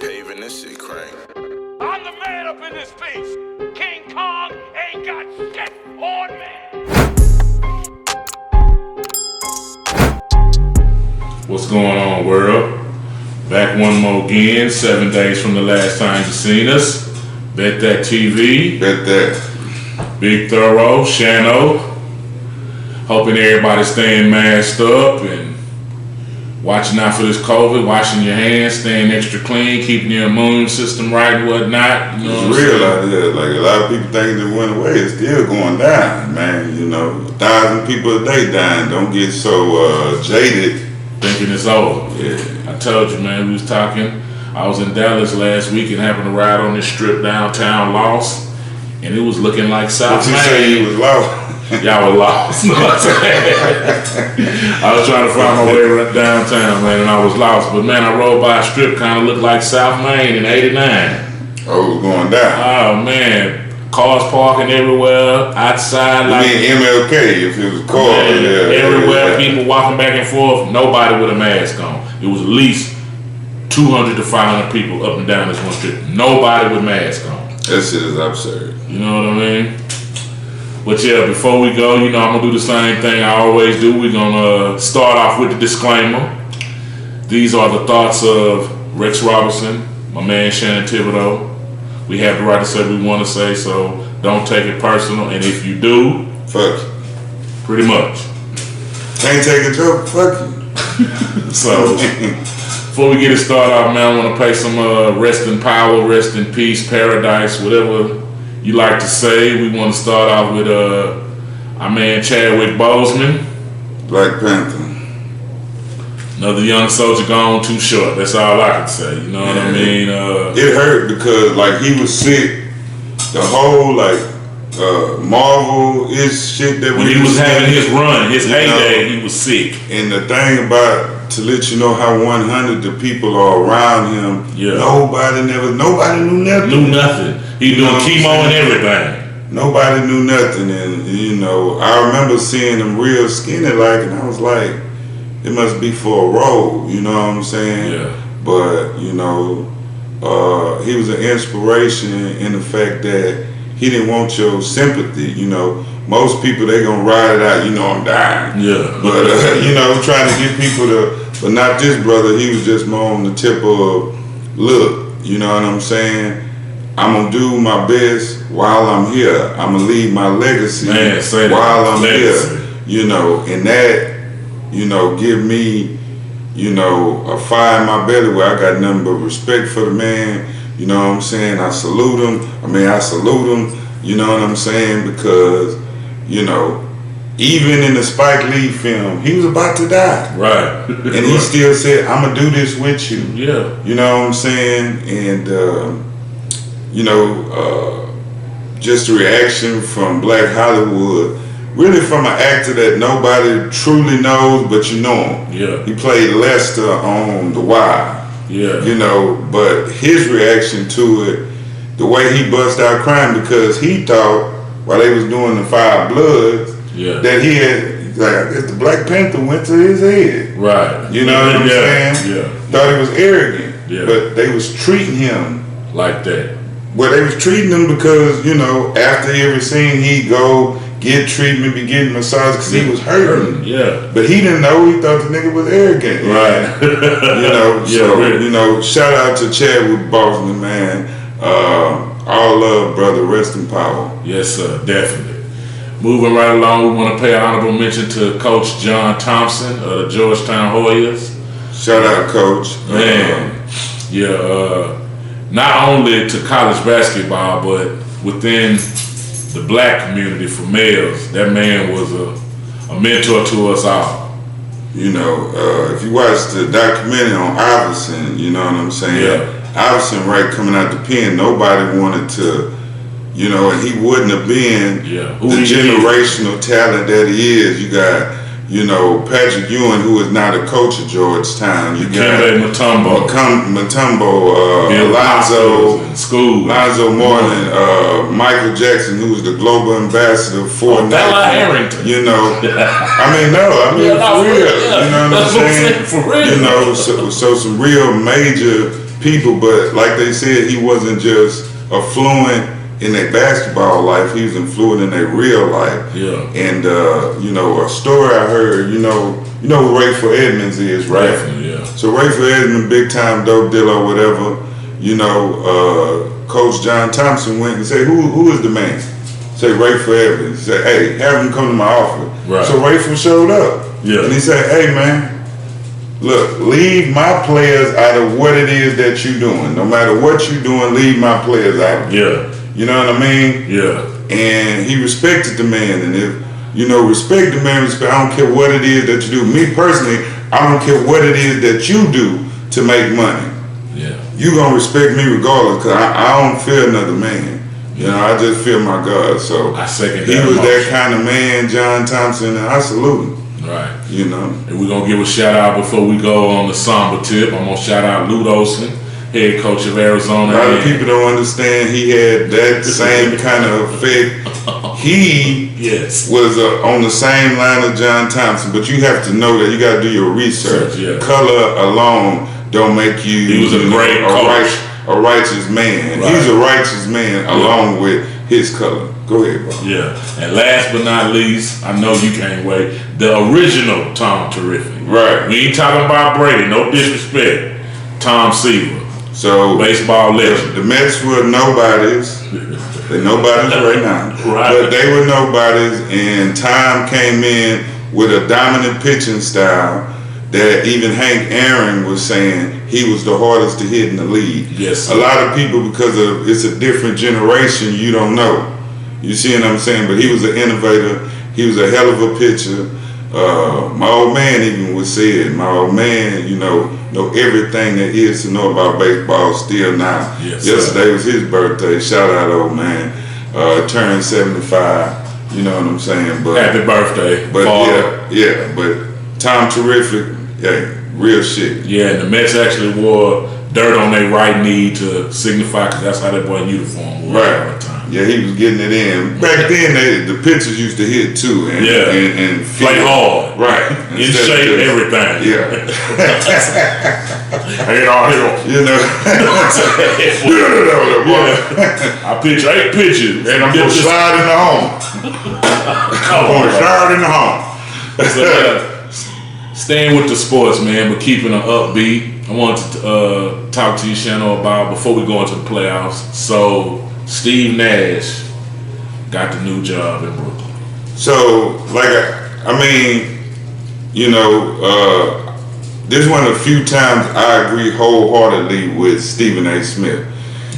Paving this shit crank. I'm the man up in this piece. King Kong ain't got shit on me. What's going on, world? Back one more again, 7 days from the last time you seen us. Bet That TV. Bet that. Big Thorough, Shano. Hoping everybody's staying masked up and watching out for this COVID, washing your hands, staying extra clean, keeping your immune system right and whatnot. You know It's real out there. Like, a lot of people think it went away. It's still going down, man. You know, 1,000 people a day dying. Don't get so jaded. Thinking it's over. Yeah. I told you, man, we was talking. I was in Dallas last week and happened to ride on this strip downtown, lost, and it was looking like South But you Main. say you was lost. Y'all were lost. I was trying to find my way right downtown, man, and I was lost. But man, I rode by a strip, kind of looked like South Main in '89. Oh, it was going down. Oh man, cars parking everywhere, outside. You Like mean MLK if it was called. man, Yeah, everywhere, yeah. people walking back and forth, nobody with a mask on. It was at least 200 to 500 people up and down this one strip. Nobody with mask on. That shit is absurd. You know what I mean? But yeah, before we go, you know, I'm gonna do the same thing I always do. We're gonna start off with the disclaimer. These are the thoughts of Rex Robinson, my man Shannon Thibodeau. We have the right to say what we want to say, so don't take it personal. And if you do, Fuck you. pretty much. Can't take a joke. Fuck you. So before we get it started off, man, I want to pay some rest in power, rest in peace, paradise, whatever you like to say. We want to start off with our man Chadwick Boseman. Black Panther. Another young soldier gone too short. That's all I can say. You know what I mean? It hurt because like he was sick. The whole like Marvel-ish shit that when he was having his run, his heyday, he was sick. And the thing about, to let you know how 100 the people are around him, Yeah. nobody knew nothing. Knew nothing. He doing know chemo what I'm and saying? everything. Nobody knew nothing, and you know, I remember seeing him real skinny like, and I was like, it must be for a role, you know what I'm saying? Yeah. But you know, he was an inspiration in the fact that he didn't want your sympathy. You know, most people they gonna ride it out. You know, I'm dying. Yeah. But you know, trying to get people to, but not this brother. He was just more on the tip of, look, you know what I'm saying? I'm gonna do my best while I'm here. I'm gonna leave my legacy Man, say that. while I'm Legacy. here. You know, and that, you know, give me, you know, a fire in my belly where I got nothing but respect for the man. You know what I'm saying? I salute him. I salute him. You know what I'm saying? Because, you know, even in the Spike Lee film, he was about to die. Right. And he still said, I'm going to do this with you. Yeah. You know what I'm saying? And, you know, just the reaction from Black Hollywood, really from an actor that nobody truly knows, but you know him. Yeah. He played Lester on The Wire. Yeah. You know, but his reaction to it, the way he bust out crying because he thought while they was doing the Five Bloods, Yeah. that he had, like, I guess the Black Panther went to his head. Right. You know what I'm saying? Yeah. Thought he was arrogant. Yeah. But they was treating him. Like that. Well, they was treating him because, you know, after every scene he'd go get treatment, be getting massage because he was hurting. Yeah. But he didn't know. He thought the nigga was arrogant. Right. You know, Yeah, so, really. you know, shout out to Chadwick Boseman, man. All love, brother. Rest in power. Yes, sir. Definitely. Moving right along, we want to pay an honorable mention to Coach John Thompson of the Georgetown Hoyas. Shout out, Coach. Man, yeah, not only to college basketball, but within the black community for males, that man was a mentor to us all. You know, if you watch the documentary on Iverson, you know what I'm saying? Yeah. Iverson, right, coming out the pen, nobody wanted to, you know, and he wouldn't have been Yeah. the generational talent that he is. You got, you know, Patrick Ewing, who is now the coach of Georgetown. You got Mutombo, Alonzo, School, Lonzo Mourning, Michael Jackson, who's the global ambassador for Bella Nike. Harrington. You know, for real. Yeah. You know what I'm saying? For real. You know, so some real major people, but like they said, he wasn't just affluent in their basketball life, he was affluent in their real life. Yeah. And you know, a story I heard, you know who Rayful Edmonds is, right? Definitely, yeah. So Rayful Edmonds, big time dope dealer or whatever, you know, Coach John Thompson went and said, who is the man? Say Rayful Edmonds. He said, hey, have him come to my office. Right. So Rayful showed up. Yeah. And he said, hey man, look, leave my players out of what it is that you're doing. No matter what you're doing, leave my players out. Yeah. You know what I mean? Yeah. And he respected the man. And if, you know, respect the man, respect, I don't care what it is that you do. Me personally, I don't care what it is that you do to make money. Yeah. You gonna respect me regardless, because I don't fear another man. You know, I just fear my God. So I second he that was emotion. that kind of man, John Thompson, and I salute him. Right. You know. And we're going to give a shout out before we go on the somber tip. I'm going to shout out Lute Olson, head coach of Arizona. A lot of people don't understand he had that same kind of effect. He was on the same line of John Thompson, but you have to know that you got to do your research. Yeah. Color alone don't make you. He was a great coach. A righteous man. Right. He's a righteous man along with his color. Go ahead, bro. Yeah. And last but not least, I know you can't wait, the original Tom Terrific. Right. We ain't talking about Brady, no disrespect. Tom Seaver. So baseball legend. The Mets were nobodies. They're nobodies right now. Right. But they were nobodies, and Tom came in with a dominant pitching style that even Hank Aaron was saying he was the hardest to hit in the league. Yes. A lot of people, because of it's a different generation, you don't know. You see what I'm saying? But he was an innovator. He was a hell of a pitcher. My old man even would say it. My old man, you know everything there is to know about baseball still now. Yes, Yesterday was his birthday. Shout out, old man. Turned 75. You know what I'm saying? But happy birthday. But yeah. But Tom Terrific, yeah, real shit. Yeah, and the Mets actually wore dirt on their right knee to signify, because that's how that boy in uniform was all the time. Yeah, he was getting it in. Back then, the pitchers used to hit too, and play hard, right? In shape, everything. Yeah. Hit all hit. You know. I pitch 8 pitches, and I'm gonna slide in the home. I'm gonna slide in the home. So, staying with the sports, man, but keeping it upbeat. I wanted to talk to you, Shannon, about before we go into the playoffs. So, Steve Nash got the new job in Brooklyn. So, like, I mean, you know, this is one of the few times I agree wholeheartedly with Stephen A. Smith.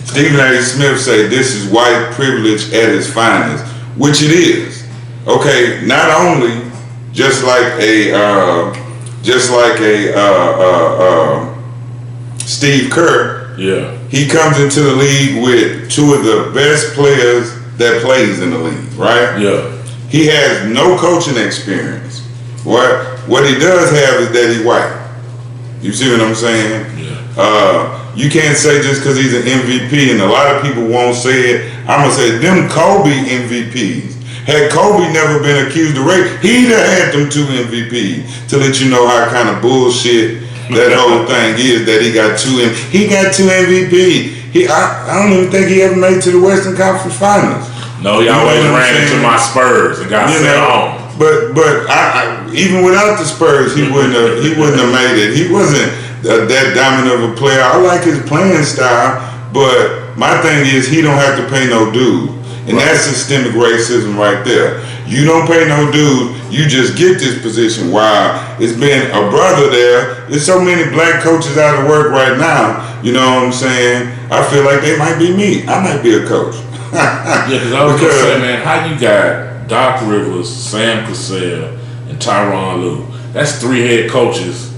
Stephen A. Smith say this is white privilege at its finest, which it is. Okay, not only just like a Steve Kerr. Yeah. He comes into the league with 2 of the best players that plays in the league, right? Yeah. He has no coaching experience. What he does have is that he's white. You see what I'm saying? Yeah. You can't say just because he's an MVP, and a lot of people won't say it. I'm gonna say them Kobe MVPs. Had Kobe never been accused of rape, he'd have had them 2 MVPs to let you know how kind of bullshit that whole thing is. That he got 2 MVP. I don't even think he ever made it to the Western Conference Finals. No, he always ran into my Spurs and got sent home. But I, even without the Spurs, he wouldn't have made it. He wasn't that dominant of a player. I like his playing style, but my thing is he don't have to pay no dues. And that's systemic racism right there. You don't pay no dues, you just get this position. While it's been a brother there, there's so many black coaches out of work right now, you know what I'm saying? I feel like they might be me. I might be a coach. Yeah, because I was going to say, man, how you got Doc Rivers, Sam Cassell, and Tyronn Lue? That's 3 head coaches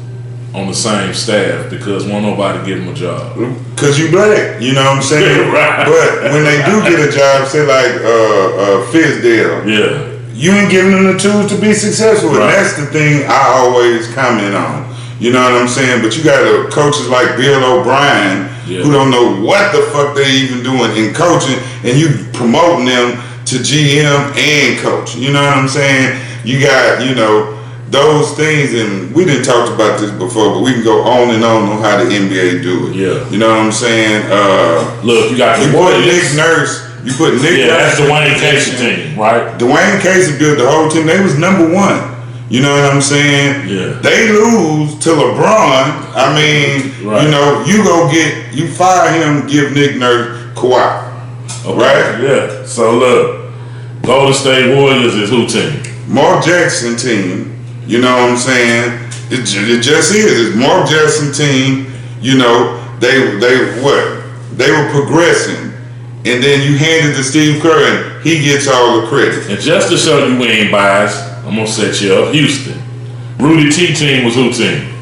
on the same staff because won't nobody give them a job. Because you black, you know what I'm saying? Right. But when they do get a job, say like Fizdale, you ain't giving them the tools to be successful. Right. And that's the thing I always comment on. You know what I'm saying? But you got coaches like Bill O'Brien who don't know what the fuck they even doing in coaching, and you promoting them to GM and coach. You know what I'm saying? You got, those things, and we didn't talk about this before, but we can go on and on how the NBA do it. Yeah. You know what I'm saying? Look, you got you put Nick Nurse. You put Nick Nurse. That's Dwayne Casey team, right? Dwayne Casey built the whole team. They was number one. You know what I'm saying? Yeah. They lose to LeBron. I mean, you know, you fire him, give Nick Nurse Kawhi. Okay. Right? Yeah. So look, Golden State Warriors is who team? Mark Jackson team. You know what I'm saying? It just is. It's Mark Jackson team. You know, they were progressing. And then you hand it to Steve Kerr and he gets all the credit. And just to show you we ain't biased, I'm gonna set you up. Houston. Rudy T team was who team?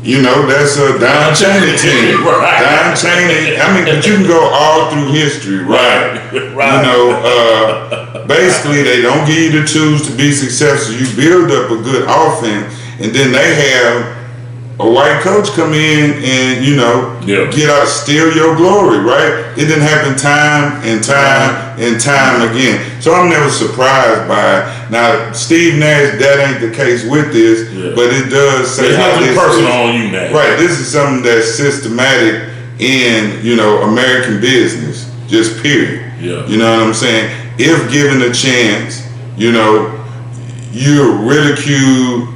You know, that's a Don Chaney team. Right. Don Chaney. I mean, but you can go all through history, right? Right. You know, basically they don't give you the tools to be successful. You build up a good offense, and then they have a white coach come in and, you know, get out, steal your glory, right? It didn't happen time and time again. So I'm never surprised by it. Now, Steve Nash, that ain't the case with this, but it does say it's how nothing this personal is, on you, Nash. right? This is something that's systematic in, you know, American business, just period. Yeah. You know what I'm saying? If given a chance, you know, you're ridiculed.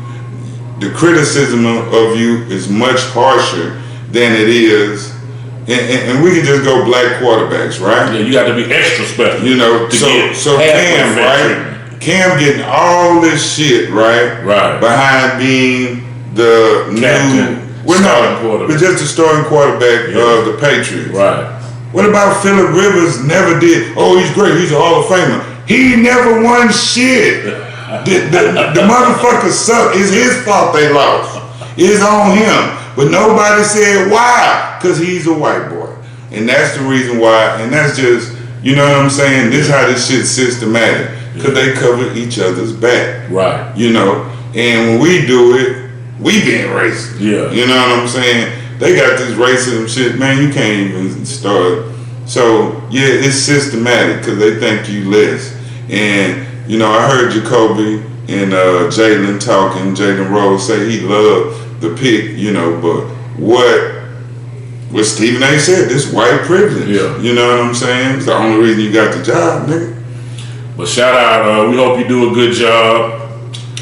The criticism of you is much harsher than it is, and we can just go black quarterbacks, right? Yeah, you got to be extra special. You know, so Cam, right? Cam getting all this shit, right? Right. Behind being the captain, but just the starting quarterback of the Patriots. Right. What about Phillip Rivers? Never did. Oh, he's great. He's a Hall of Famer. He never won shit. The motherfucker suck. It's his fault they lost. It's on him. But nobody said why. Because he's a white boy. And that's the reason why. And that's just, you know what I'm saying? This is how this shit's systematic. Because they cover each other's back. Right. You know? And when we do it, we being racist. Yeah. You know what I'm saying? They got this racism shit. Man, you can't even start. So, yeah, it's systematic because they think you less. And you know, I heard Jacoby and Jalen talking. Jalen Rose say he loved the pick, you know, but what Stephen A. said, this white privilege. Yeah. You know what I'm saying? It's the only reason you got the job, nigga. But shout out, we hope you do a good job.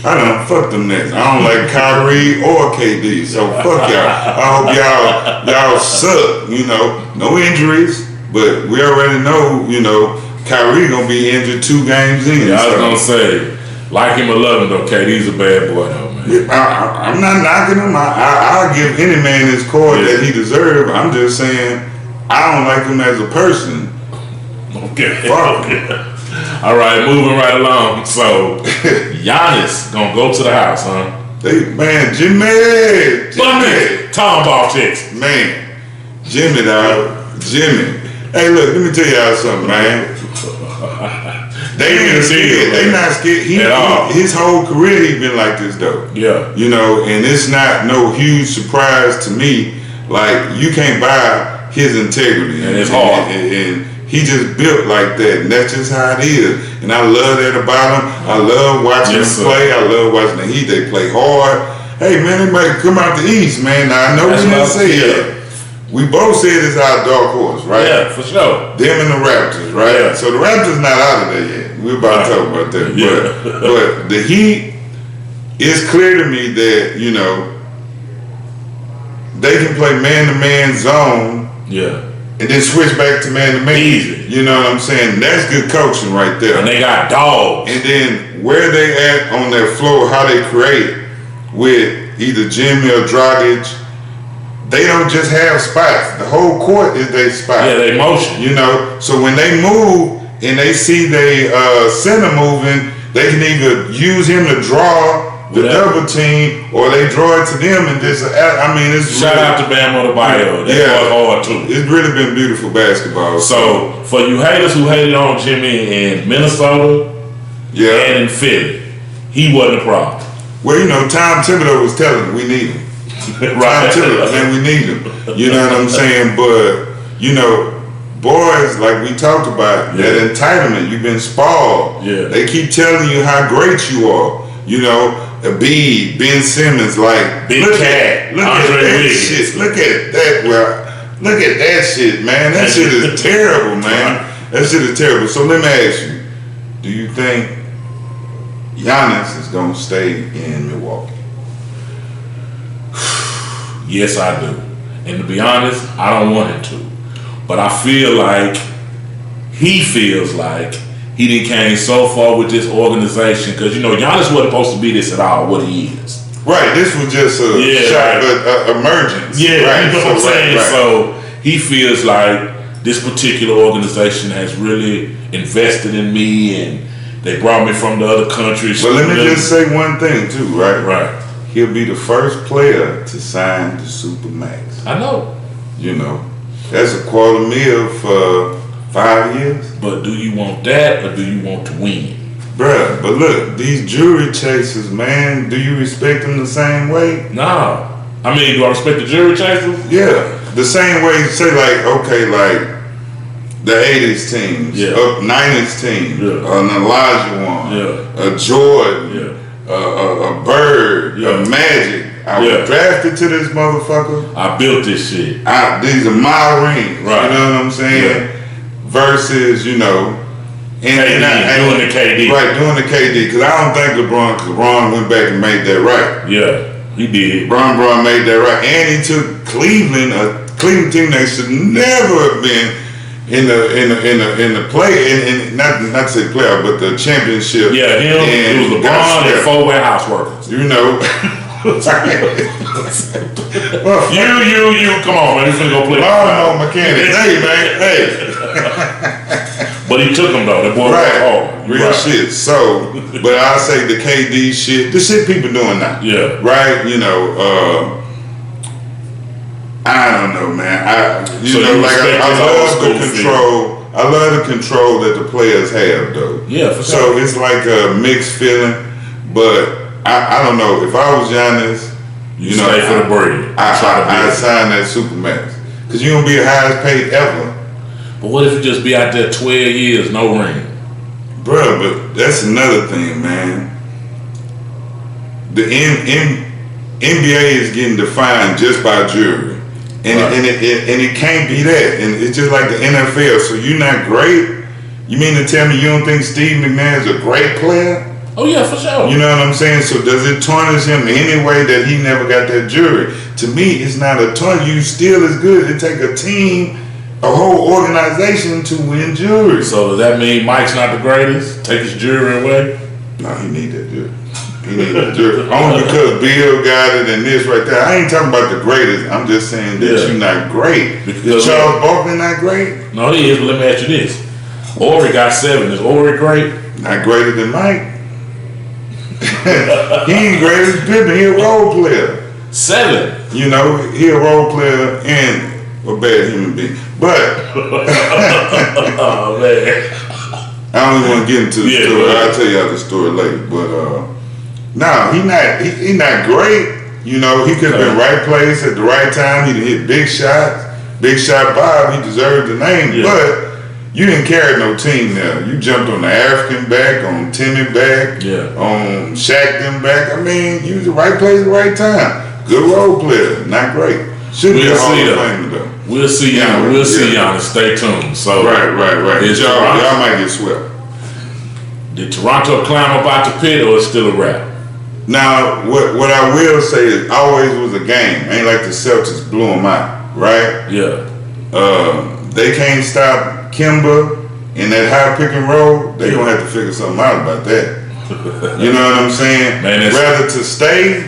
I don't fuck them niggas. I don't like Kyrie or KD, so fuck y'all. I hope y'all suck, you know. No injuries, but we already know, you know, Kyrie gonna be injured 2 games in. Yeah, I was gonna say, like him or love him though, KD's a bad boy though, man. I'm not knocking him. I'll give any man his card that he deserves. I'm just saying, I don't like him as a person. Okay. Fuck. All right, moving right along. So, Giannis gonna go to the house, huh? Jimmy. Tom Ball chicks. Man, Jimmy, dog. Jimmy. Hey, look, let me tell y'all something, man. They ain't scared. They not scared. At all. His whole career, he been like this, though. Yeah. You know, and it's not no huge surprise to me. Like, you can't buy his integrity. And it's hard. And he just built like that, and that's just how it is. And I love that about him. I love watching him play. I love watching the Heat. They play hard. Hey, man, they might come out the East, man. Now, I know we didn't say it. We both said it's our dark horse, right? Yeah, for sure. Them and the Raptors, right? Yeah. So the Raptors not out of there yet. We're about to talk about that. Yeah. But the Heat, it's clear to me that, you know, they can play man-to-man zone. Yeah. And then switch back to man-to-man. Easy. You know what I'm saying? That's good coaching right there. And they got dogs. And then where they at on their floor, how they create with either Jimmy or Dragic, they don't just have spots. The whole court is their spot. Yeah, they motion. You know, so when they move and they see they center moving, they can either use him to draw the double team, or they draw it to them and just. I mean, it's shout really, out to Bam Adebayo. That was hard too. It's really been beautiful basketball. So for you haters who hated on Jimmy in Minnesota, and in Philly, he wasn't a problem. Well, you know, Tom Thibodeau was telling him we need him. Right. Tom Thibodeau, man, we need him. You know what I'm saying? But you know, boys, like we talked about, that entitlement. You've been spoiled. Yeah. They keep telling you how great you are. You know, Embiid, Ben Simmons, like Big Cat, look Andre at that Wiggins. shit. Look at that. Well, look at that shit, man. That shit is terrible, man. That shit is terrible. So let me ask you: do you think Giannis is gonna stay in Milwaukee? Yes, I do. And to be honest, I don't want him to. But I feel like he feels like he done came so far with this organization because Giannis wasn't supposed to be this at all. What he is. Right. This was just a shot, but emergence. Yeah, right. You know what I'm saying. Right. So he feels like this particular organization has really invested in me, and they brought me from the other countries. But let me just say one thing too, right? Right. He'll be the first player to sign the Supermax. I know. That's $250,000 for 5 years. But do you want that or do you want to win? Bruh, but look, these jury chasers, man, do you respect them the same way? No. I mean, do I respect the jury chasers? Yeah. The same way you say, like, okay, like the 80s teams, 90s teams, an Elijah a Jordan, a Bird, a Magic. I was drafted to this motherfucker. I built this shit. These are my rings. Right. You know what I'm saying? Yeah. Versus, doing the KD. Right, doing the KD. Because I don't think LeBron went back and made that right. Yeah, he did. LeBron made that right. And he took Cleveland, a Cleveland team that should never have been in the play, not to say playoff, but the championship. Yeah, it was LeBron and 4 warehouse workers. You, come on, man. He's gonna go play. Oh, no, mechanic. Hey, man, hey. But he took him though. The boy real shit. So, but I say the KD shit, the shit people doing now. Yeah. Right. I don't know, man. I love the control. I love the control that the players have, though. Yeah, for sure. So it's like a mixed feeling, but I don't know. If I was Giannis, you stay for the bread. I sign that Supermax because you're gonna be the highest paid ever. But what if you just be out there 12 years, no ring? Bro, but that's another thing, man. The NBA is getting defined just by jury. And it can't be that. And it's just like the NFL. So you're not great? You mean to tell me you don't think Steve McNair is a great player? Oh, yeah, for sure. You know what I'm saying? So does it tarnish him in any way that he never got that jury? To me, it's not a tarnish. You still as good. It take a team, a whole organization to win jury. So does that mean Mike's not the greatest? Take his jury away? No, he need that jury. He need that jury. Only because Bill got it and this right there. I ain't talking about the greatest. I'm just saying that you're not great. Because Charles Barkley not great? No, he is, but let me ask you this. Ori got 7. Is Ori great? Not greater than Mike. He ain't great as Pippen. He a role player. 7. He a role player and a bad human being. But oh man, I don't even want to get into the story. I'll tell y'all the story later. But no, he not great. He could have been right place at the right time. He hit big shots. Big shot Bob. He deserved the name. But you didn't carry no team there. You jumped on the African back, on Timmy back, on Shaq them back. I mean, you was the right place at the right time. Good role player, not great. Should be a Hall of Famer though. We'll see y'all. We'll see y'all. Stay tuned. So right. Y'all might get swept. Did Toronto climb up out the pit, or is it still a wrap? Now, what I will say is, always was a game. Ain't like the Celtics blew them out, right? Yeah. They can't stop Kimba in that high pick and roll. They gonna have to figure something out about that. You know what I'm saying? Man, rather to stay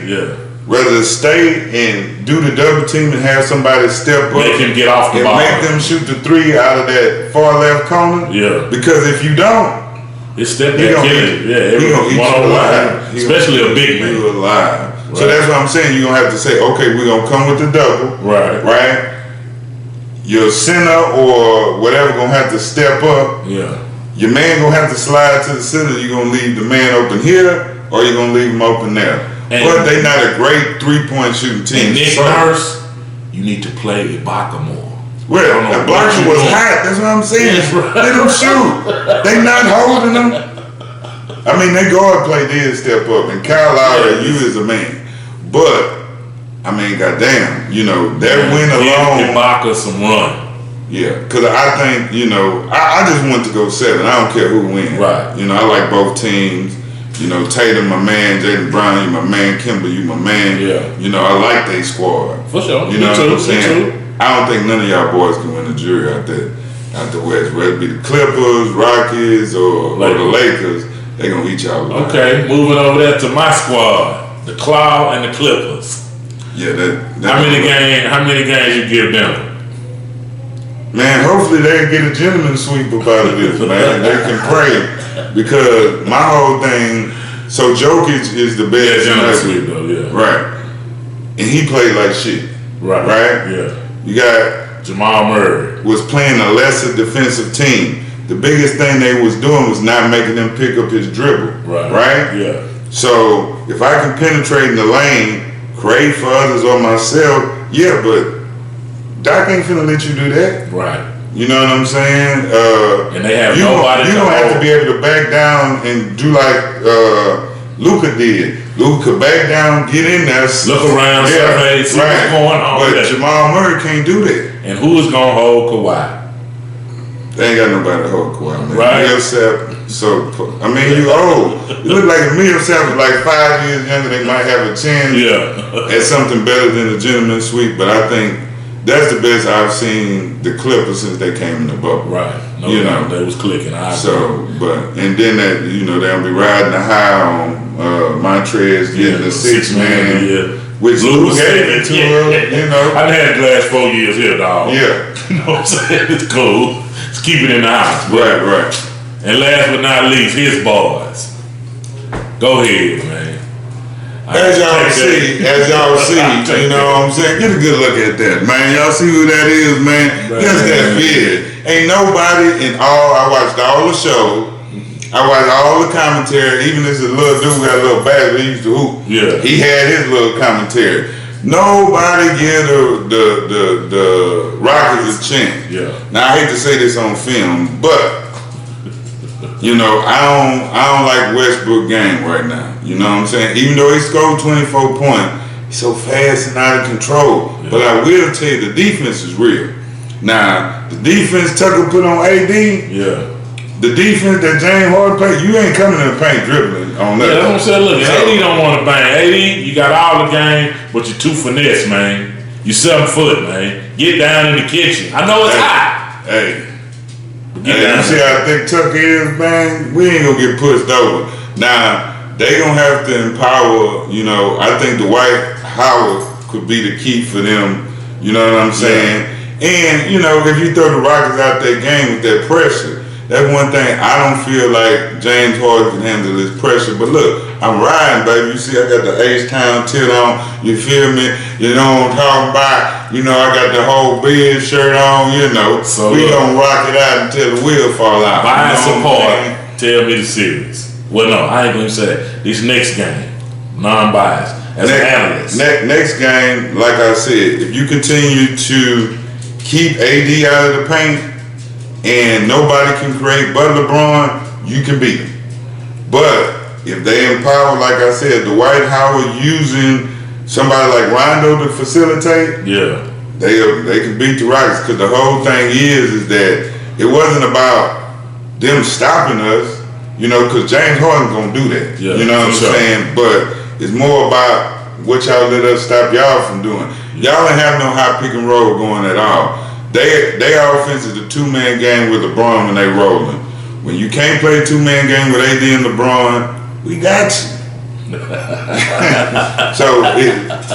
and do the double team and have somebody step up, make him get off the ball, make them shoot the 3 out of that far left corner. Yeah. Because if you don't, it's step back killing. He gonna eat you alive. Especially a big man. You alive. Right. So that's what I'm saying. You're gonna have to say, okay, we're gonna come with the double. Right. Your center or whatever gonna have to step up. Yeah. Your man gonna have to slide to the center. You're gonna leave the man open here, or you're gonna leave him open there. But they not a great 3-point shooting team. And Nick Nurse, you need to play Ibaka more. Well, Ibaka was hot. That's what I'm saying. Let them shoot. They not holding them. I mean, their guard play did step up, and Kyle Lowry, you is a man. But I mean, goddamn, you know that win alone. Give Ibaka some run. Yeah, because I think, you know, I just want to go 7. I don't care who wins. Right. You know, I like both teams. You know, Tatum, my man. Jaylen Brown, you my man. Kimber, you my man. Yeah. You know, I like their squad. For sure. You know what I'm saying? I don't think none of y'all boys can win the jury out the West. Whether it be the Clippers, Rockets, or the Lakers, they going to eat y'all alive. Okay, moving over there to my squad, the Claw and the Clippers. Yeah, how many games you give them? Man, hopefully they get a gentleman's sweep up out of this, man. They can pray, because my whole thing. So Jokic is the best. Yeah, gentleman's sweep though, yeah. Right, and he played like shit. Right. Yeah. You got Jamal Murray was playing a lesser defensive team. The biggest thing they was doing was not making them pick up his dribble. Right. Yeah. So if I can penetrate in the lane, create for others or myself, yeah, but Doc ain't finna let you do that. Right. You know what I'm saying? And they have nobody. You don't have to be able to back down and do like Luka did. Luka back down, get in there, look around, survey, see what's going on. But Jamal Murray can't do that. And who is gonna hold Kawhi? They ain't got nobody to hold Kawhi, man. Right. Millsap, so I mean, you old. You look like if Millsap was like 5 years younger, they might have a chance at something better than a gentleman's sweep. But I think that's the best I've seen the Clippers since they came in the bubble. Right. No, you know, they was clicking. And then that, you know, they'll be riding the high on Montrez getting the 6 man, which Lou gave it to her. You know, I've had the last 4 years here, dog. Yeah. You know what I'm saying? It's cool. Let's keep it in the house. Right. And last but not least, his boys. Go ahead, man. As y'all see, you know what I'm saying? Get a good look at that, man. Y'all see who that is, man? That's that beard. Ain't nobody in all. I watched all the show. I watched all the commentary. Even this little dude got a little bad, he used to hoop. Yeah. He had his little commentary. Nobody give the Rockets a chance. Yeah. Now I hate to say this on film, but you know, I don't like Westbrook game right now. You know what I'm saying? Even though he scored 24 points, he's so fast and out of control. Yeah. But I will tell you, the defense is real. Now, the defense Tucker put on AD, the defense that James Harden played, you ain't coming in the paint dribbling on that. Yeah, that's what I'm saying. Look, AD don't want to bang. AD, you got all the game, but you're too finesse, man. You 7 foot, man. Get down in the kitchen. I know it's hot. Hey, you see how thick Tucker is, man? We ain't gonna get pushed over. Now, they gonna have to empower, you know, I think Dwight Howard could be the key for them, you know what I'm saying? And, you know, if you throw the Rockets out that game with that pressure, that's one thing. I don't feel like James Harden can handle this pressure. But look, I'm riding, baby. You see, I got the H-Town tit on. You feel me? You know what I'm talking about? You know, I got the whole beard shirt on, you know. So we gonna rock it out until the wheel fall out. Buy support. Tell me the series. Well, no, I ain't gonna say that. This next game, non-biased. As an analyst. Next game, like I said, if you continue to keep AD out of the paint, and nobody can create but LeBron, you can beat them. But if they empower, like I said, Dwight Howard using somebody like Rondo to facilitate, they can beat the Rockets. Because the whole thing is that it wasn't about them stopping us, you know, because James Harden's gonna do that. You know what I'm saying? But it's more about what y'all let us stop y'all from doing. Y'all ain't have no high pick and roll going at all. They offense is a 2-man game with LeBron when they rolling. When you can't play a 2-man game with AD and LeBron, we got you. So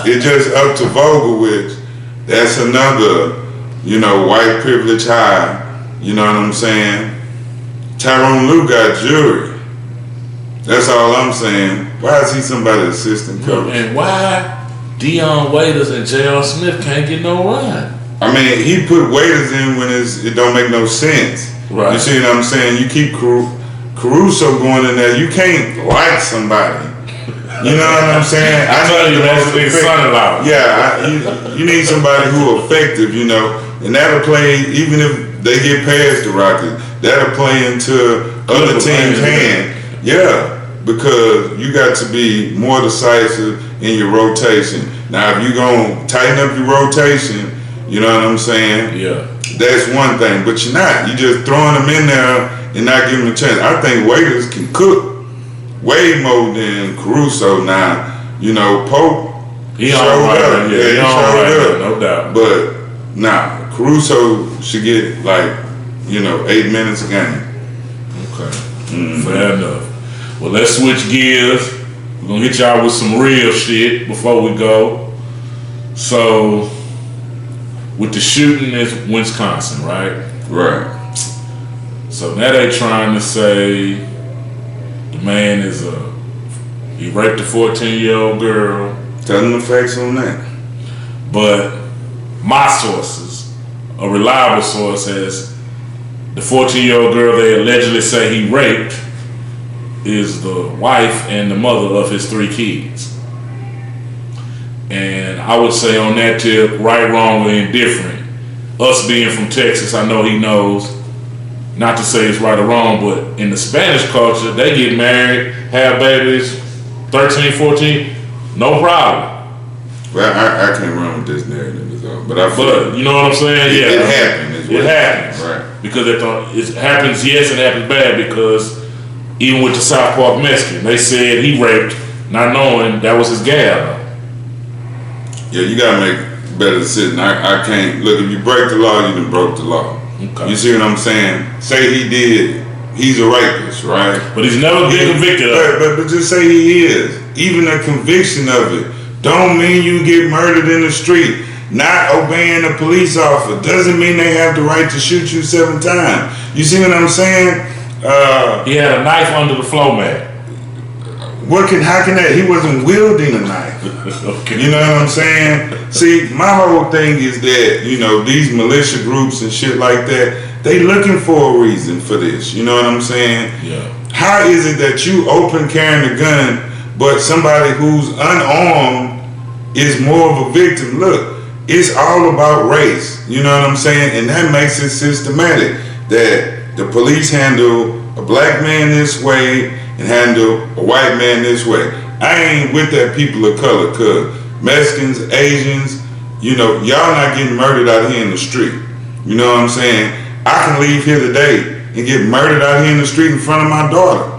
it just up to Vogelwitz. That's another, you know, white privilege high. You know what I'm saying? Tyronn Lue got jury. That's all I'm saying. Why is he somebody's assistant coach? And why Dion Waiters and J.R. Smith can't get no run? I mean, he put waiters in when it don't make no sense. Right. You see what I'm saying? You keep Caruso going in there. You can't like somebody. You know what I'm saying? I tell you, that's the son-in-law. Yeah, you need somebody who effective, you know, and that'll play even if they get past the Rockets. That'll play into other teams' hand. Yeah. because you got to be more decisive in your rotation. Now, if you're gonna tighten up your rotation, you know what I'm saying? Yeah. That's one thing, but you're not. You just throwing them in there and not giving them a chance. I think waiters can cook way more than Caruso. Now, you know, Pope He showed all right, up. yeah, Yeah, he all showed right, up. no doubt. But nah, Caruso should get like, you know, 8 minutes a game. Okay. Fair enough. Well, let's switch gears. We're gonna hit y'all with some real shit before we go. So, with the shooting in Wisconsin, right? Right. So now they trying to say the man he raped a 14-year-old girl. Tell them the facts on that. But my sources, a reliable source, says the 14-year-old girl they allegedly say he raped is the wife and the mother of his 3 kids. And I would say on that tip, right, wrong, or indifferent, us being from Texas, I know he knows, not to say it's right or wrong, but in the Spanish culture, they get married, have babies, 13, 14, no problem. Well, I can't run with this narrative, but I feel But you know what I'm saying? it happened. It happens. Right. Because it happens, yes, and it happens bad, because even with the South Park Mexican, they said he raped, not knowing that was his gal. Yeah, you gotta make better decisions. I can't look, if you break the law, you done broke the law. Okay. You see what I'm saying? Say he's a rapist, right? But he's never been convicted of it. But just say he is. Even a conviction of it don't mean you get murdered in the street. Not obeying a police officer doesn't mean they have the right to shoot you 7 times. You see what I'm saying? He had a knife under the floor mat. How can that? He wasn't wielding a knife. Okay. You know what I'm saying? See, my whole thing is that, you know, these militia groups and shit like that, they looking for a reason for this. You know what I'm saying? Yeah. How is it that you open carrying a gun, but somebody who's unarmed is more of a victim? Look, it's all about race. You know what I'm saying? And that makes it systematic that the police handle a black man this way and handle a white man this way. I ain't with that people of color, cause Mexicans, Asians, you know, y'all not getting murdered out here in the street. You know what I'm saying? I can leave here today and get murdered out here in the street in front of my daughter.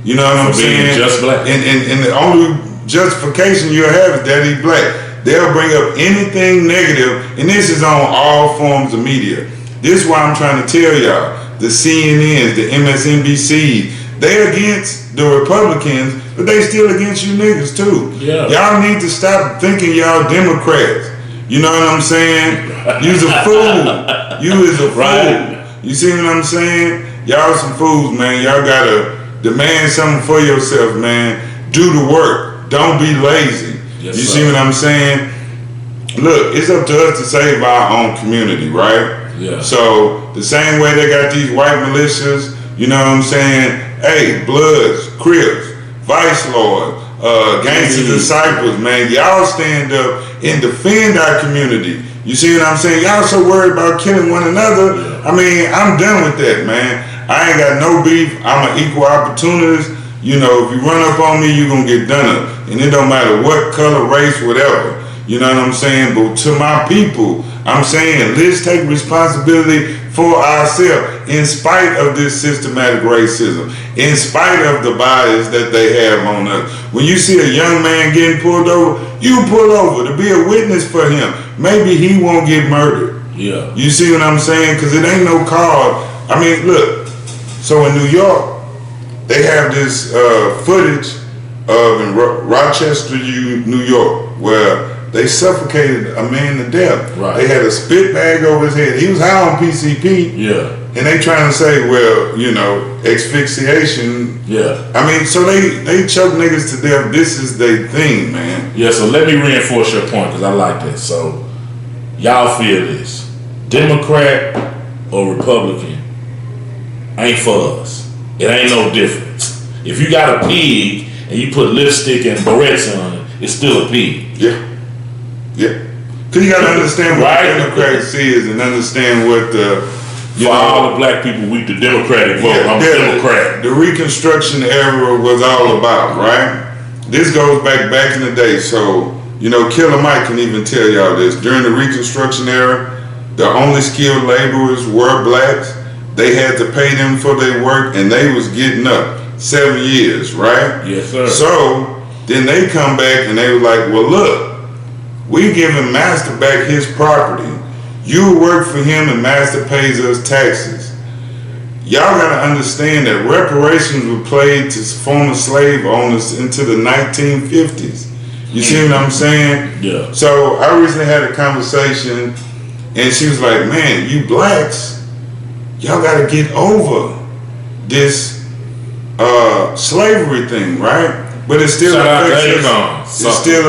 You know what I'm saying? Just black. And the only justification you'll have is that he's black. They'll bring up anything negative, and this is on all forms of media. This is why I'm trying to tell y'all, the CNNs, the MSNBCs, they against the Republicans, but they still against you niggas too. Yeah. Y'all need to stop thinking y'all Democrats. You know what I'm saying? You's a fool. You is a fool. Right. You see what I'm saying? Y'all some fools, man. Y'all gotta demand something for yourself, man. Do the work. Don't be lazy. Yes, you sir. see what I'm saying? Look, it's up to us to save our own community, right? Yeah. So the same way they got these white militias, you know what I'm saying? Hey, Bloods, Crips, Vice Lords, Gangster Disciples, man, y'all stand up and defend our community. You see what I'm saying? Y'all so worried about killing one another. I mean, I'm done with that, man. I ain't got no beef. I'm an equal opportunist. You know, if you run up on me, you're gonna get done up. And it don't matter what color, race, whatever. You know what I'm saying? But to my people, I'm saying, let's take responsibility for ourselves in spite of this systematic racism, in spite of the bias that they have on us. When you see a young man getting pulled over, you pull over to be a witness for him. Maybe he won't get murdered. Yeah. You see what I'm saying? Because it ain't no cause. I mean, look, so in New York, they have this footage of in Rochester, New York, where they suffocated a man to death. Right. They had a spit bag over his head. He was high on PCP. Yeah. And they trying to say, well, you know, asphyxiation. Yeah. I mean, so they choke niggas to death. This is their thing, man. Yeah, so let me reinforce your point, because I like that. So, y'all feel this. Democrat or Republican ain't for us. It ain't no difference. If you got a pig and you put lipstick and barrettes on it, it's still a pig. Yeah. Yeah. Because you got to understand what Right. democracy is and understand what the For all the black people, the Democratic vote. I'm a Democrat. The Reconstruction era was all about, right? This goes back in the day. So, Killer Mike can even tell y'all this. During the Reconstruction era, the only skilled laborers were blacks. They had to pay them for their work, and they was getting up 7 years, right? Yes, sir. So then they come back and they were like, well, look, we giving Master back his property. You work for him and Master pays us taxes. Y'all gotta understand that reparations were played to former slave owners into the 1950s. You see what I'm saying? Yeah. So I recently had a conversation and she was like, man, you blacks, y'all gotta get over this slavery thing, right? But it still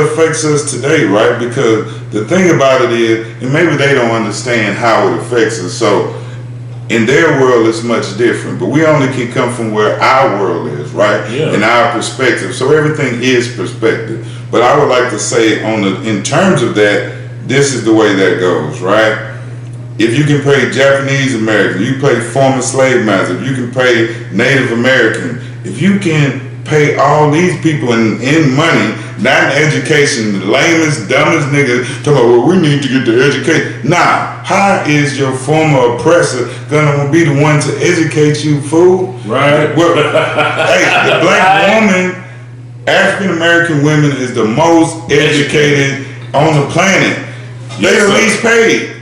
affects us today, right? Because the thing about it is, and maybe they don't understand how it affects us. So in their world, it's much different. But we only can come from where our world is, right? Yeah. And our perspective. So everything is perspective. But I would like to say, in terms of that, this is the way that goes, right? If you can pay Japanese American, you pay former slave masters, you can pay Native American, if you can pay all these people in money, not in education, the lamest, dumbest niggas talking about, well, we need to get the education. Nah, how is your former oppressor gonna be the one to educate you, fool? Right. Well, hey, the black woman, African American women is the most educated on the planet. They the least paid.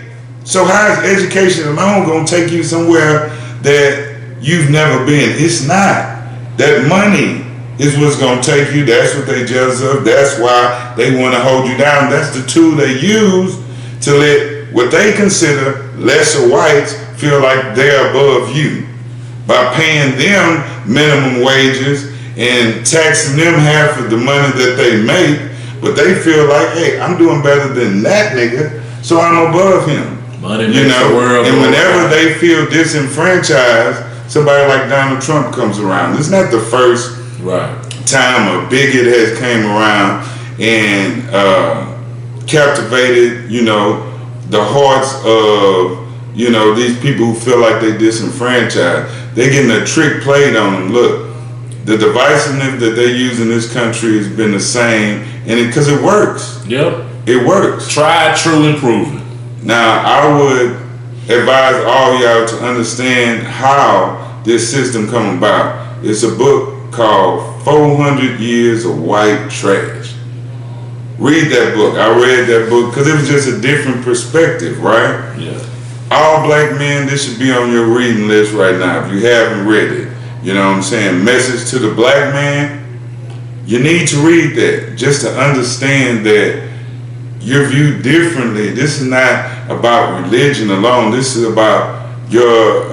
So how is education alone gonna take you somewhere that you've never been? It's not. That money is what's gonna take you. That's what they judge of. That's why they want to hold you down. That's the tool they use to let what they consider lesser whites feel like they're above you by paying them minimum wages and taxing them half of the money that they make. But they feel like, hey, I'm doing better than that nigga, so I'm above him. Money makes the world. And whenever they feel disenfranchised, somebody like Donald Trump comes around. It's not the first time a bigot has came around and captivated, the hearts of, these people who feel like they disenfranchised. They're getting a trick played on them. Look, the divisiveness that they use in this country has been the same, and because it works. Yep. It works. Tried, true, and proven. Now, I would advise all y'all to understand how this system come about. It's a book called 400 Years of White Trash. Read that book. I read that book because it was just a different perspective, right? Yeah. All black men, this should be on your reading list right now if you haven't read it. You know what I'm saying? Message to the Black Man. You need to read that just to understand that you're viewed differently. This is not about religion alone. This is about your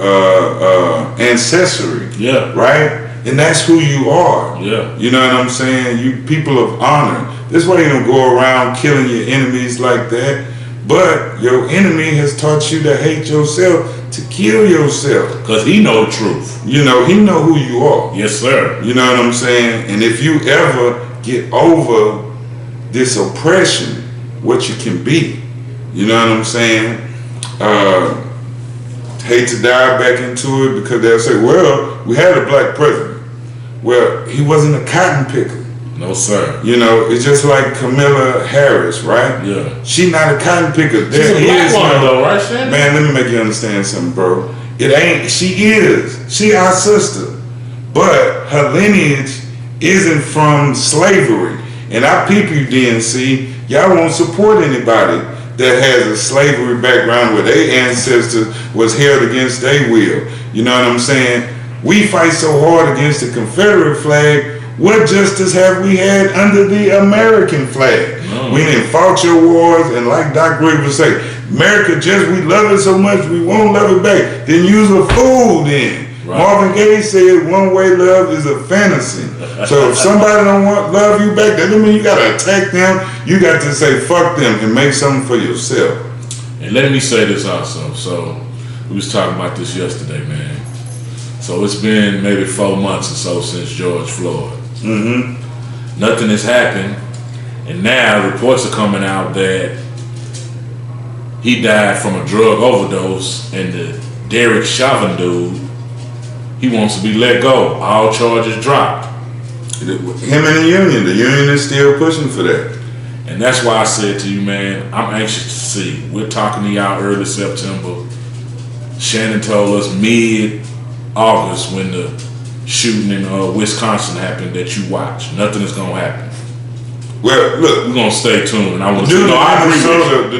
ancestry. Yeah. Right? And that's who you are. Yeah. You know what I'm saying? You people of honor. That's why you don't go around killing your enemies like that. But your enemy has taught you to hate yourself, to kill yourself. Because he know the truth. He know who you are. Yes, sir. You know what I'm saying? And if you ever get over this oppression, what you can be, you know what I'm saying? Hate to dive back into it because they'll say, well, we had a black president. Well, he wasn't a cotton picker. No, sir. It's just like Kamala Harris, right? Yeah. She not a cotton picker. She's a black woman though, right, Shannon? Man, let me make you understand something, bro. It ain't, she is. She our sister. But her lineage isn't from slavery. And I peep you, DNC, y'all won't support anybody that has a slavery background where their ancestors was held against their will. You know what I'm saying? We fight so hard against the Confederate flag. What justice have we had under the American flag? No. We didn't fought your wars, and like Doc Rivers say, America we love it so much we won't love it back. Then use a fool then. Right. Marvin Gaye said one-way love is a fantasy. So if somebody don't love you back, that doesn't mean you gotta attack them. You got to say fuck them and make something for yourself. And let me say this also. So we was talking about this yesterday, man. So it's been maybe 4 months or so since George Floyd. Mm-hmm. Nothing has happened, and now reports are coming out that he died from a drug overdose, and the Derek Chauvin dude, he wants to be let go. All charges dropped. Him and the union is still pushing for that. And that's why I said to you, man, I'm anxious to see. We're talking to y'all early September. Shannon told us mid-August when the shooting in Wisconsin happened that you watch. Nothing is going to happen. Well, look. We're going to stay tuned. And I want the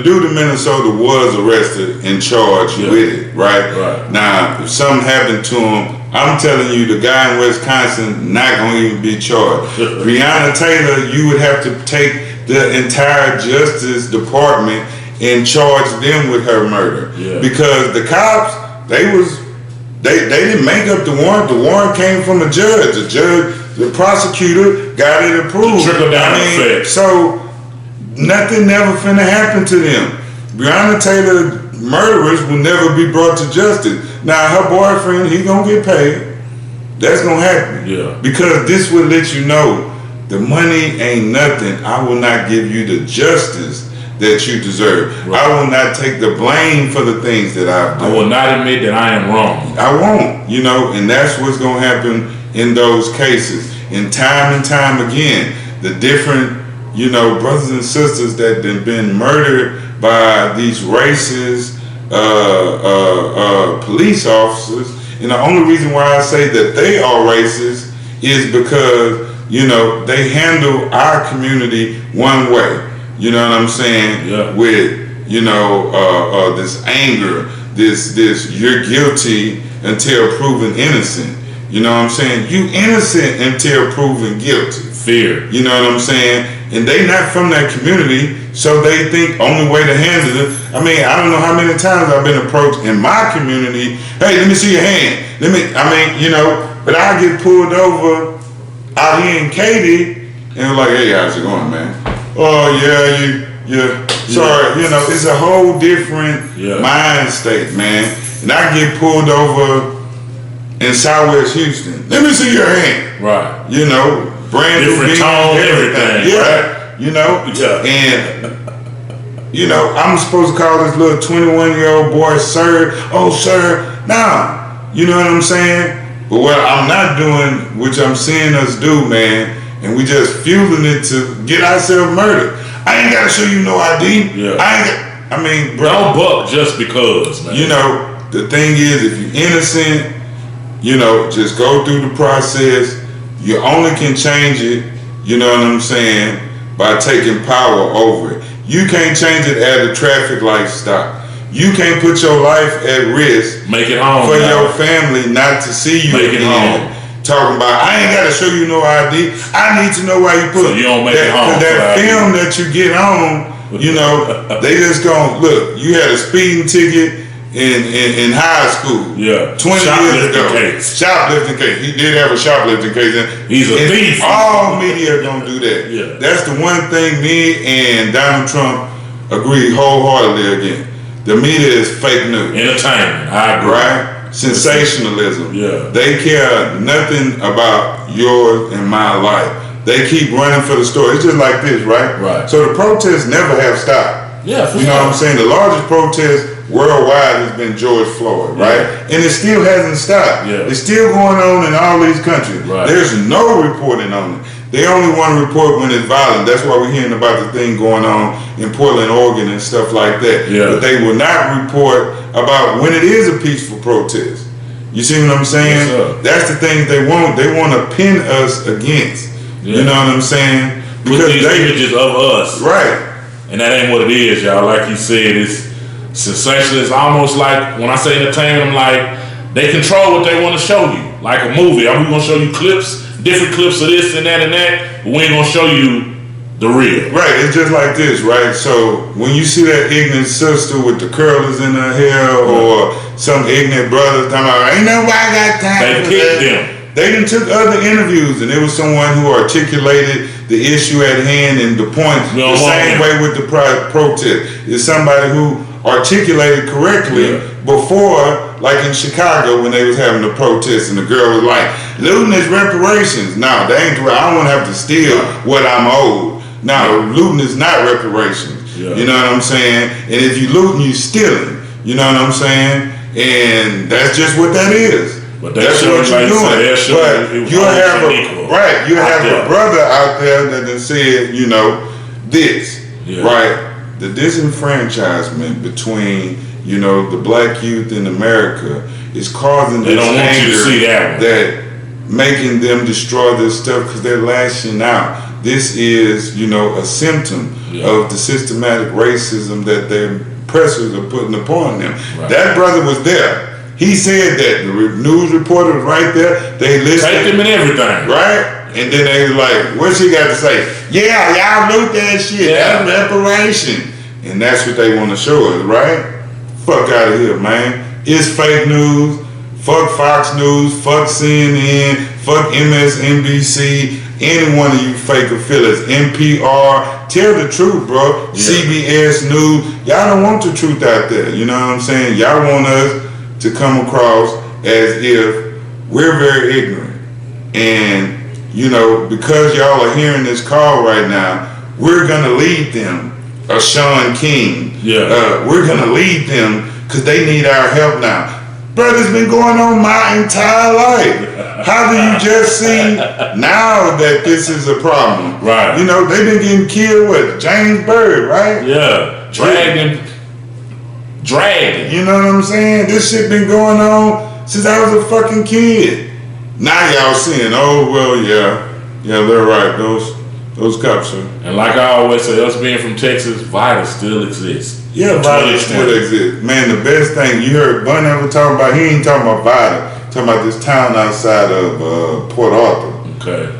dude in you. Minnesota was arrested and charged with it, right? Now, if something happened to him, I'm telling you, the guy in Wisconsin not going to even be charged. Breonna Taylor, you would have to take the entire Justice Department and charge them with her murder. Because the cops, they didn't make up the warrant. The warrant came from a judge. The prosecutor got it approved. Trickle down effect. So nothing never finna happen to them. Breonna Taylor murderers will never be brought to justice. Now her boyfriend, he gonna get paid. That's gonna happen. Yeah. Because this will let you know the money ain't nothing. I will not give you the justice that you deserve. I will not take the blame for the things that I've done. I will not admit that I am wrong. I won't, and that's what's gonna happen in those cases. And time again, the different, brothers and sisters that have been murdered by these racist police officers. And the only reason why I say that they are racist is because, they handle our community one way. You know what I'm saying? Yeah. With, this anger, this you're guilty until proven innocent. You know what I'm saying? You innocent until proven guilty. Fear. You know what I'm saying? And they not from that community, so they think only way to handle it. I mean, I don't know how many times I've been approached in my community. Hey, let me see your hand. But I get pulled over out here in Katy, and like, hey, how's it going, man? Oh yeah, sorry. It's a whole different mind state, man. And I get pulled over in Southwest Houston. Let me see your hand. Right. Brand different new tone, everything. Right? And I'm supposed to call this little 21-year-old boy sir. Oh, sir. Nah. You know what I'm saying? But what I'm not doing, which I'm seeing us do, man, and we just fueling it to get ourselves murdered. I ain't gotta show you no ID. Yeah. Bro. Don't buck just because, man. The thing is, if you're innocent, just go through the process. You only can change it, you know what I'm saying, by taking power over it. You can't change it at a traffic light stop. You can't put your life at risk Make it home, for your family not to see you Make it again. Talking about, I ain't got to show you no ID. I need to know why you put so you don't make it home. That film that you get on, they just gon' look. You had a speeding ticket in high school. 20 years ago. Shoplifting case. He did have a shoplifting case. He's a thief. All media don't do that. Yeah. That's the one thing me and Donald Trump agree wholeheartedly against. The media is fake news. Entertainment. I agree. Right? Sensationalism. Yeah. They care nothing about yours and my life. They keep running for the story. It's just like this, right? Right. So the protests never have stopped. Yeah, for You know what I'm saying? The largest protest worldwide has been George Floyd, right? And it still hasn't stopped. Yeah. It's still going on in all these countries. Right. There's no reporting on it. They only want to report when it's violent. That's why we're hearing about the thing going on in Portland, Oregon and stuff like that. Yeah. But they will not report about when it is a peaceful protest. You see what I'm saying? Yes, that's the thing they want. They want to pin us against. Yeah. You know what I'm saying? Because these images of us. Right. And that ain't what it is, y'all. Like you said, it's sensational. It's almost like, when I say entertainment, I'm like, they control what they want to show you. Like a movie. Are we going to show you different clips of this and that, but we ain't going to show you the real. Right, it's just like this, right? So when you see that ignorant sister with the curlers in her hair, or some ignorant brother talking about, ain't nobody got time for that. Them. They done took other interviews, and it was someone who articulated the issue at hand and the points the same way with the protest. It's somebody who articulated correctly before, like in Chicago when they was having the protest, and the girl was like, looting is reparations. No, that ain't right. I don't want to have to steal what I'm owed. No, looting is not reparations. You know what I'm saying? And if you looting, you stealing. You know what I'm saying? And that's just what that is. But that's what you're doing. But you'll have a brother out there that done said, you know, this, right? The disenfranchisement between, you know, the black youth in America is causing this anger that making them destroy this stuff because they're lashing out. This is, you know, a symptom of the systematic racism that their oppressors are putting upon them. Right. That brother was there. He said that. The news reporter was right there. They listened. Take him and everything. Right? And then they was like, what she got to say? Yeah, y'all loot that shit. That's reparation. And that's what they want to show us, right? Fuck out of here, man. It's fake news. Fuck Fox News. Fuck CNN. Fuck MSNBC. Any one of you fake affiliates. NPR. Tell the truth, bro. CBS News. Y'all don't want the truth out there. You know what I'm saying? Y'all want us to come across as if we're very ignorant. And, you know, because y'all are hearing this call right now, we're going to lead them. A Sean King. We're going to lead them because they need our help now. Brother, it's been going on my entire life. How do you just see now that this is a problem? Right. You know, they've been getting killed with James Byrd, right? Yeah. Dragging. You know what I'm saying? This shit been going on since I was a fucking kid. Now y'all seeing, oh, well, yeah, they're right. Those cops are. And like I always say, us being from Texas, violence still exists. Yeah, violence still exists. Man, the best thing, you heard Bunny ever talking about, he ain't talking about violence. Talking about this town outside of Port Arthur. Okay.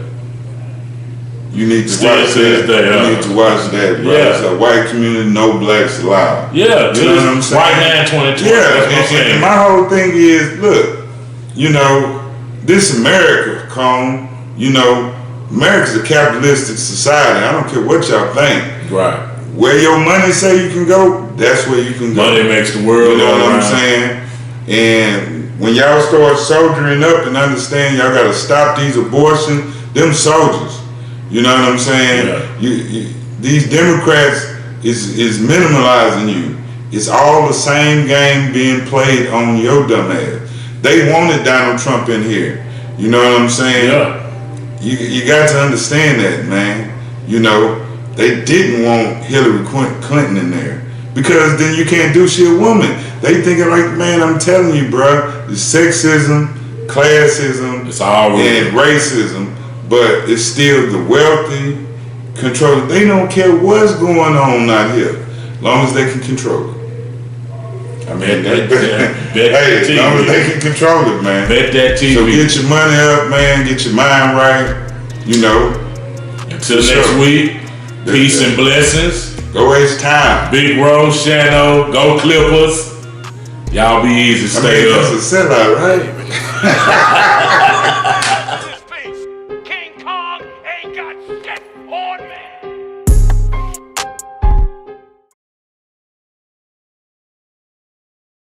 You need to watch that. You need to watch that, bro. It's a white community, no blacks allowed. Yeah, you know what I'm saying? Right now in 2020. Yeah, and my whole thing is, look, you know, this America, you know, America's a capitalistic society. I don't care what y'all think. Right. Where your money say you can go, that's where you can go. Money makes the world. You know what I'm saying? And when y'all start soldiering up and understand y'all got to stop these abortions, them soldiers. You know what I'm saying? Yeah. These Democrats is minimalizing you. It's all the same game being played on your dumb ass. They wanted Donald Trump in here. You know what I'm saying? Yeah. You got to understand that, man. You know, they didn't want Hillary Clinton in there because then you can't do shit, woman. They thinking like, man, I'm telling you, bro, it's sexism, classism, it's all and racism, but it's still the wealthy control. They don't care what's going on out here, as long as they can control it. I mean, as long as they can control it, man. Bet that TV. So get your money up, man. Get your mind right. You know. Until next week, peace and blessings. Go waste time. Big Rose Channel. Go Clippers. Y'all be easy. Stay up. That's a sellout, right? King Kong ain't got shit on me.